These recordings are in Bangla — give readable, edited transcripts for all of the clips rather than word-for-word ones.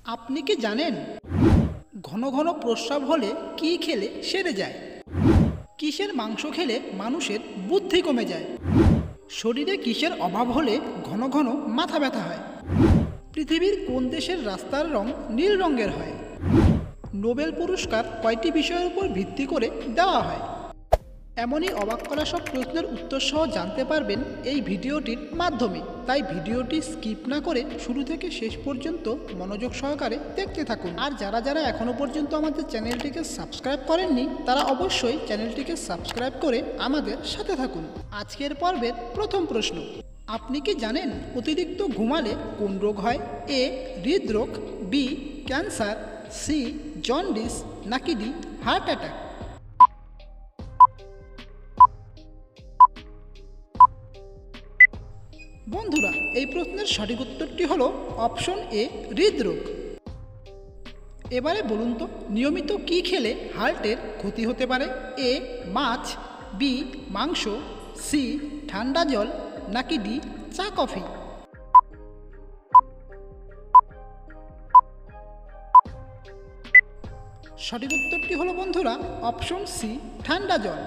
আপনি কি জানেন ঘন ঘন প্রস্রাব হলে কি খেলে সেরে যায়? কিসের মাংস খেলে মানুষের বুদ্ধি কমে যায়? শরীরে কিসের অভাব হলে ঘন ঘন মাথা ব্যথা হয়? পৃথিবীর কোন দেশের রাস্তার রং নীল রঙের হয়? নোবেল পুরস্কার কয়টি বিষয়ের উপর ভিত্তি করে দেওয়া হয়? এমনই অবাক করা সব প্রশ্নের উত্তর সহ জানতে পারবেন এই ভিডিওটির মাধ্যমে। তাই ভিডিওটি স্কিপ না করে শুরু থেকে শেষ পর্যন্ত মনোযোগ সহকারে দেখতে থাকুন। আর যারা যারা এখনও পর্যন্ত আমাদের চ্যানেলটিকে সাবস্ক্রাইব করেননি তারা অবশ্যই চ্যানেলটিকে সাবস্ক্রাইব করে আমাদের সাথে থাকুন। আজকের পর্বের প্রথম প্রশ্ন, আপনি কি জানেন অতিরিক্ত ঘুমালে কোন রোগ হয়? এ হৃদরোগ, বি ক্যান্সার, সি জন্ডিস, নাকি ডি হার্ট অ্যাটাক? বন্ধুরা, এই প্রশ্নের সঠিক উত্তরটি হলো অপশন এ হৃদরোগ। এবারে বলুন তো নিয়মিত কি খেলে হার্টের ক্ষতি হতে পারে? এ মাছ, বি মাংস, সি ঠান্ডা জল, নাকি ডি চা কফি? সঠিক উত্তরটি হলো বন্ধুরা অপশন সি ঠান্ডা জল।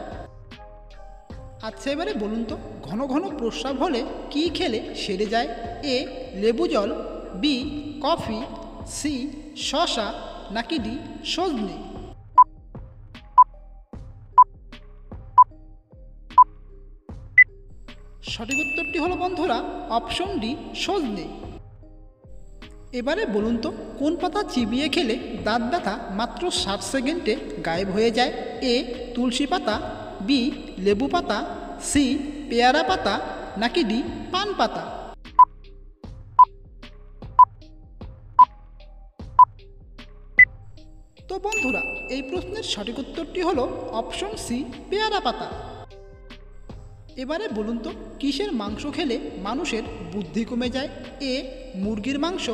আচ্ছা, এবারে বলুন তো ঘন ঘন প্রস্রাব হলে কি খেলে সেরে যায়? এ লেবু জল, বি কফি, সি শসা, নাকি ডি সজনে? সঠিক উত্তরটি হলো বন্ধুরা অপশন ডি সজনে। এবারে বলুন তো কোন পাতা চিবিয়ে খেলে দাঁত ব্যথা মাত্র 60 সেকেন্ডে গায়েব হয়ে যায়? এ তুলসী পাতা, বি লেবু পাতা, সি পেয়ারা পাতা, নাকি ডি পান পাতা? তো বন্ধুরা, এই প্রশ্নের সঠিক উত্তরটি হলো অপশন সি পেয়ারা পাতা। এবারে বলুন তো কিসের মাংস খেলে মানুষের বুদ্ধি কমে যায়? এ মুরগির মাংস,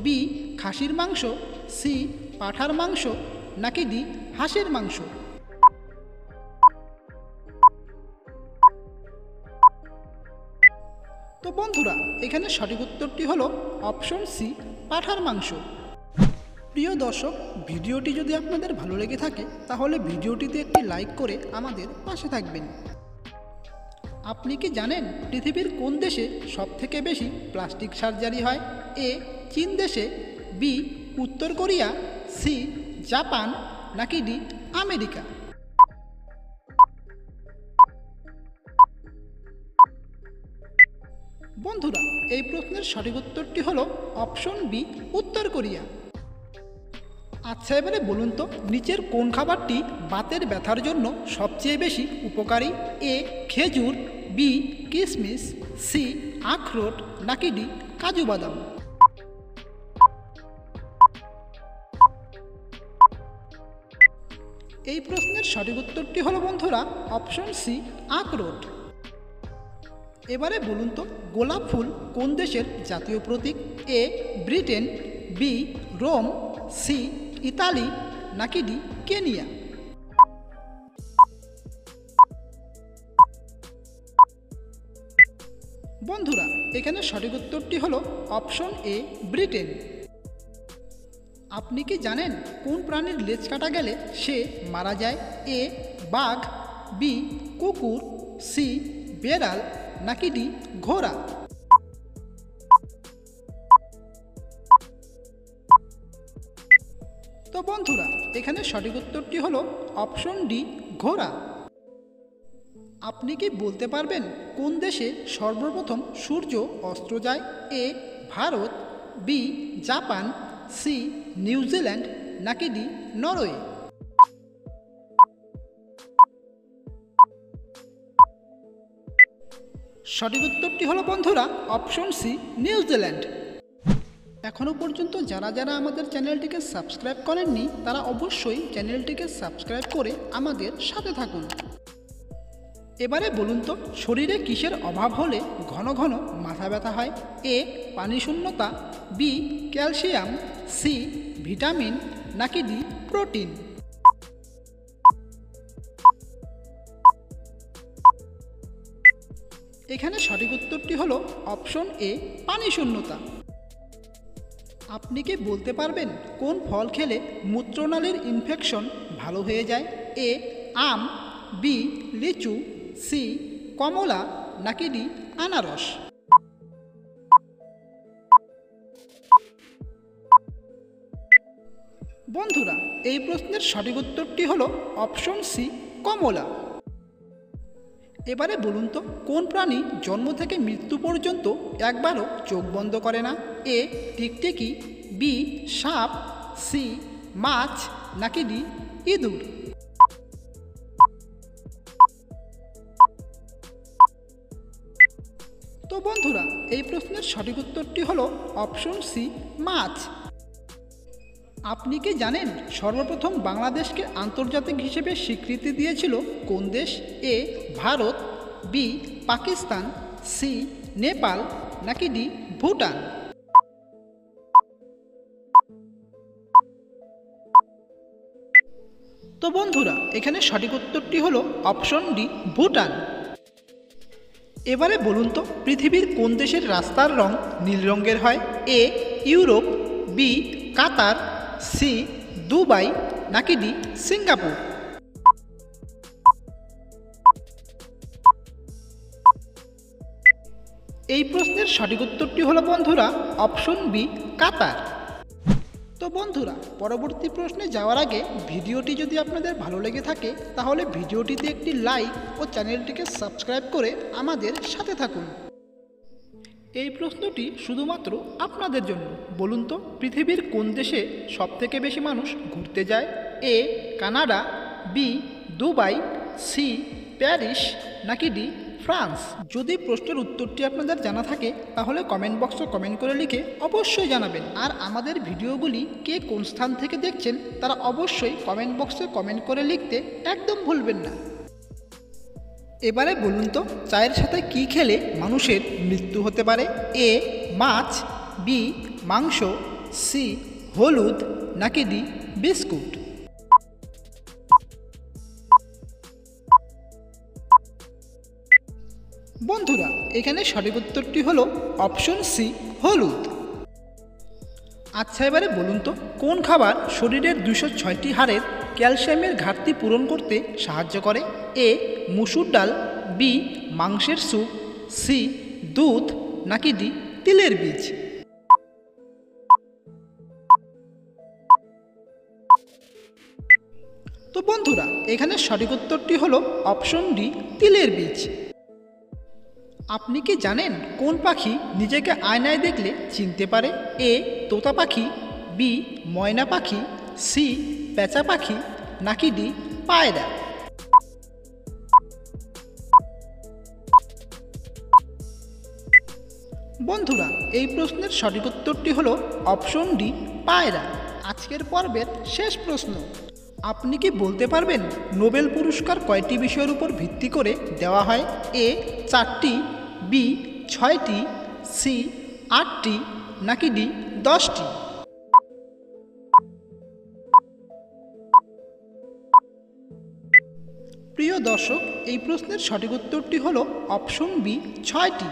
বি খাসির মাংস, সি পাঁঠার মাংস, নাকি ডি হাঁসের মাংস? তো বন্ধুরা, এখানে সঠিক উত্তরটি হলো অপশন সি পাঁঠার মাংস। প্রিয় দর্শক, ভিডিওটি যদি আপনাদের ভালো লেগে থাকে তাহলে ভিডিওটিতে একটি লাইক করে আমাদের পাশে থাকবেন। আপনি কি জানেন পৃথিবীর কোন দেশে সবথেকে বেশি প্লাস্টিক সার্জারি হয়? এ চীন দেশে, বি উত্তর কোরিয়া, সি জাপান, নাকি ডি আমেরিকা? বন্ধুরা, এই প্রশ্নের সঠিক উত্তরটি হলো অপশন বি উত্তর কোরিয়া। আচ্ছা, এবারে বলুন তো নিচের কোন খাবারটি বাতের ব্যথার জন্য সবচেয়ে বেশি উপকারী? এ খেজুর, বি কিশমিশ, সি আখরোট, নাকি ডি কাজু বাদাম? এই প্রশ্নের সঠিক উত্তরটি হলো বন্ধুরা অপশন সি আখরোট। এবারে বলুন তো গোলাপ ফুল কোন দেশের জাতীয় প্রতীক? A Britain, B Rome, C Italy, নাকি ডি কেনিয়া? বন্ধুরা, এখানে সঠিক উত্তরটি হলো অপশন এ ব্রিটেন। আপনি কি জানেন কোন প্রাণীর লেজ কাটা গেলে সে মারা যায়? এ বাঘ, বি কুকুর, সি বেড়াল, নাকি ডি ঘোড়া? তো বন্ধুরা, এখানে সঠিক উত্তরটি হলো অপশন ডি ঘোড়া। আপনি কি বলতে পারবেন কোন দেশে সর্বপ্রথম সূর্য অস্ত যায়? A Bharat, B Japan, C New Zealand, নাকি ডি নরওয়ে? সঠিক উত্তরটি হলো বন্ধুরা অপশন সি নিউজিল্যান্ড। এখনও পর্যন্ত যারা যারা আমাদের চ্যানেলটিকে সাবস্ক্রাইব করেননি তারা অবশ্যই চ্যানেলটিকে সাবস্ক্রাইব করে আমাদের সাথে থাকুন। এবারে বলুন তো শরীরে কিসের অভাব হলে ঘন ঘন মাথা ব্যথা হয়? এ পানি শূন্যতা, বি ক্যালসিয়াম, সি ভিটামিন, নাকি ডি প্রোটিন? এখানে সঠিক উত্তরটি হলো অপশন এ পানি শূন্যতা। আপনি কি বলতে পারবেন কোন ফল খেলে মূত্রনালীর ইনফেকশন ভালো হয়ে যায়? এ আম, বি লিচু, সি কমলা, নাকি ডি আনারস? বন্ধুরা, এই প্রশ্নের সঠিক উত্তরটি হলো অপশন সি কমলা। এবারে বলুন তো কোন প্রাণী জন্ম থেকে মৃত্যু পর্যন্ত একবারও চোখ বন্ধ করে না? এ টিকটিকি, বি সাপ, সি মাছ, নাকি ডি ইঁদুর? তো বন্ধুরা, এই প্রশ্নের সঠিক উত্তরটি হলো অপশন সি মাছ। আপনি কি জানেন সর্বপ্রথম বাংলাদেশকে আন্তর্জাতিক হিসেবে স্বীকৃতি দিয়েছিল কোন দেশ? এ ভারত, বি পাকিস্তান, সি নেপাল, নাকি ডি ভুটান? তো বন্ধুরা, এখানে সঠিক উত্তরটি হলো অপশন ডি ভুটান। এবারে বলুন তো পৃথিবীর কোন দেশের রাস্তার রং নীল রঙের হয়? এ ইউরোপ, বি কাতার, সি দুবাই, নাকি ডি সিঙ্গাপুর? এই প্রশ্নের সঠিক উত্তরটি হলো বন্ধুরা অপশন বি কাতার। তো বন্ধুরা, পরবর্তী প্রশ্নে যাওয়ার আগে ভিডিওটি যদি আপনাদের ভালো লেগে থাকে তাহলে ভিডিওটিতে একটি লাইক ও চ্যানেলটিকে সাবস্ক্রাইব করে আমাদের সাথে থাকুন। এই প্রশ্নটি শুধুমাত্র আপনাদের জন্য। বলুন তো পৃথিবীর কোন দেশে সবথেকে বেশি মানুষ ঘুরতে যায়? A Canada, B Dubai, C Paris, নাকি ডি ফ্রান্স? যদি প্রশ্নের উত্তরটি আপনাদের জানা থাকে তাহলে কমেন্ট বক্সে কমেন্ট করে লিখে অবশ্যই জানাবেন। আর আমাদের ভিডিওগুলি কে কোন স্থান থেকে দেখছেন তারা অবশ্যই কমেন্ট বক্সে কমেন্ট করে লিখতে একদম ভুলবেন না। এবারে বলুন তো চায়ের সাথে কি খেলে মানুষের মৃত্যু হতে পারে? এ মাছ, বি মাংস, সি হলুদ, নাকি ডি বিস্কুট? বন্ধুরা, এখানে সঠিক উত্তরটি হলো অপশন সি হলুদ। আচ্ছা, এবারে বলুন তো কোন খাবার শরীরের 206টি হাড়ের ক্যালসিয়ামের ঘাটতি পূরণ করতে সাহায্য করে? এ মুসুর ডাল, বি মাংসের স্যুপ, সি দুধ, নাকি ডি তিলের বীজ? তো বন্ধুরা, এখানে সঠিক উত্তরটি হলো অপশন ডি তিলের বীজ। আপনি কি জানেন কোন পাখি নিজেকে আয়নায় দেখলে চিনতে পারে? এ তোতা পাখি, বি ময়না পাখি, সি পেঁচা পাখি, নাকি ডি পায়রা? বন্ধুরা, এই প্রশ্নের সঠিক উত্তরটি হলো অপশন ডি পায়রা। আজকের পর্বের শেষ প্রশ্ন, আপনি কি বলতে পারবেন নোবেল পুরস্কার কয়টি বিষয়ের উপর ভিত্তি করে দেওয়া হয়? এ 4টি, বি 6টি, সি 8টি, নাকি ডি 10টি? প্রিয় দর্শক, এই প্রশ্নের সঠিক উত্তরটি হলো অপশন বি 6টি।